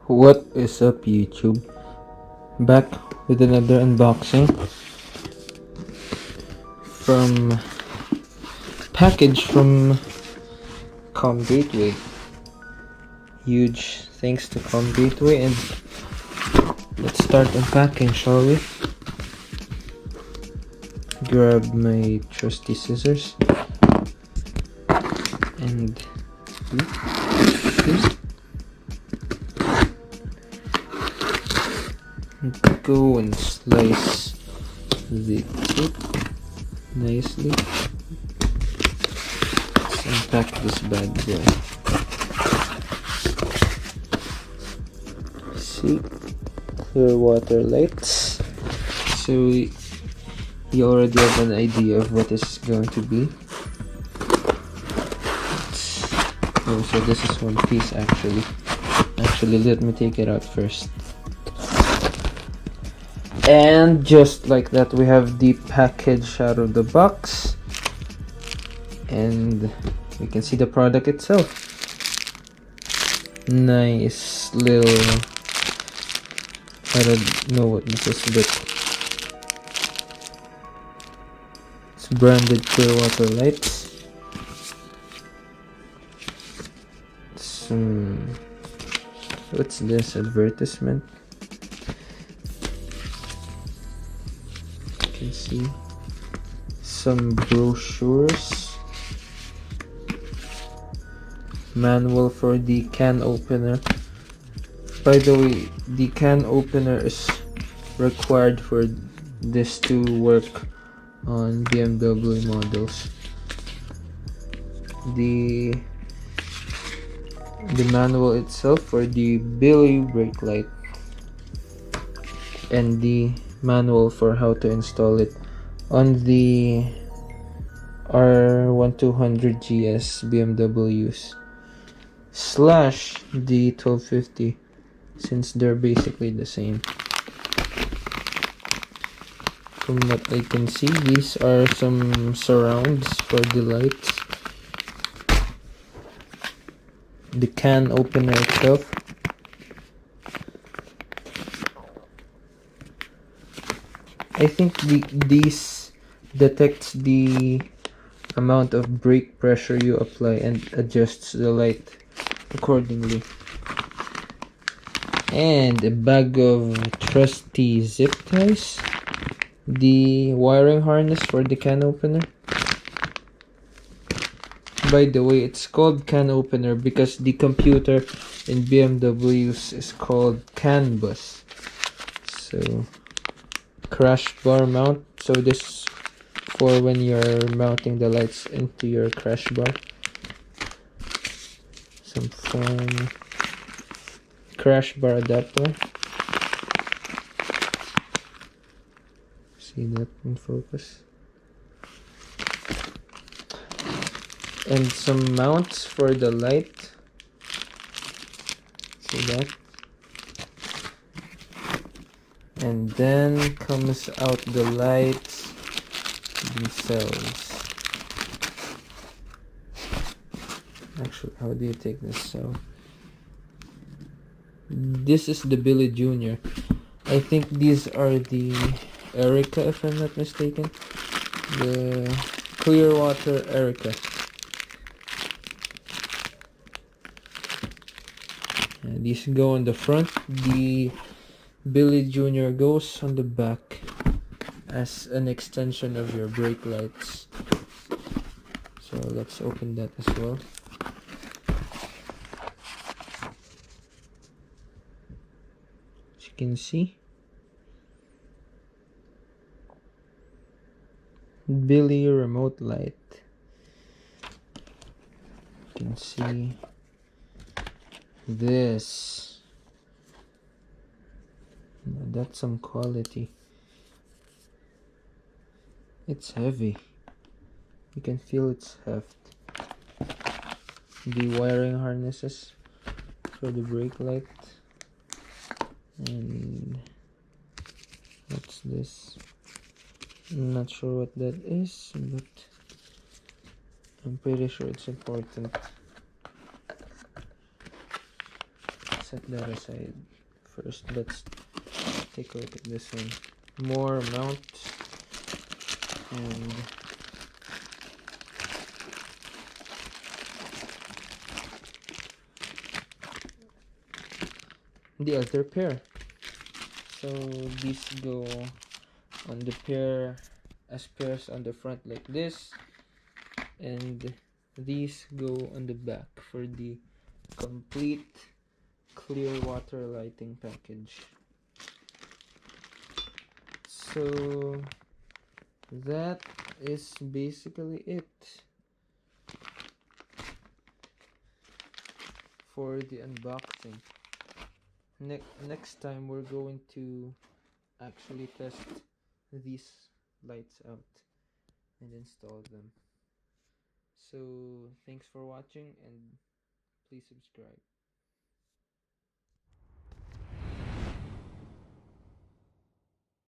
What is up, YouTube? Back with another unboxing from package from Com Gateway. Huge thanks to Com Gateway, and let's start unpacking, shall we? Grab my trusty scissors and go and slice the tip nicely. Let's unpack this bad boy. See, Clearwaterlights. So you already have an idea of what this is going to be. Oh, so this is one piece actually. Let me take it out first. And just like that, we have the package out of the box, and we can see the product itself. Nice little, I don't know what this is, but it's branded Clearwaterlights. What's this, advertisement? You can see some brochures, manual for the can opener. By the way, the can opener is required for this to work on BMW models. The manual itself for the Billy brake light, and the manual for how to install it on the R1250GS BMWs / the 1250, since they're basically the same. From what I can see, these are some surrounds for the lights. The can opener itself. I think these detects the amount of brake pressure you apply and adjusts the light accordingly. And a bag of trusty zip ties. The wiring harness for the can opener. By the way, it's called can opener because the computer in BMWs is called CAN bus. So crash bar mount, so this for when you're mounting the lights into your crash bar. Some foam crash bar adapter. See that in focus. And some mounts for the light. See that? And then comes out the lights themselves. Actually, how do you take this out? This is the Billy Jr. I think these are the Erica, if I'm not mistaken. The Clearwater Erica. And these go on the front. The Billy Jr. goes on the back as an extension of your brake lights. So let's open that as well. As you can see, Billy remote light. You can see this. That's some quality. It's heavy. You can feel its heft. The wiring harnesses for the brake light. And what's this? I'm not sure what that is, but I'm pretty sure it's important. Set that aside. First, let's take a look at this one. More mounts and the other pair. So these go on the pair as pairs on the front like this, and these go on the back for the complete Clearwater lighting package. So that is basically it for the unboxing. Next time we're going to actually test these lights out and install them. So thanks for watching, and please subscribe.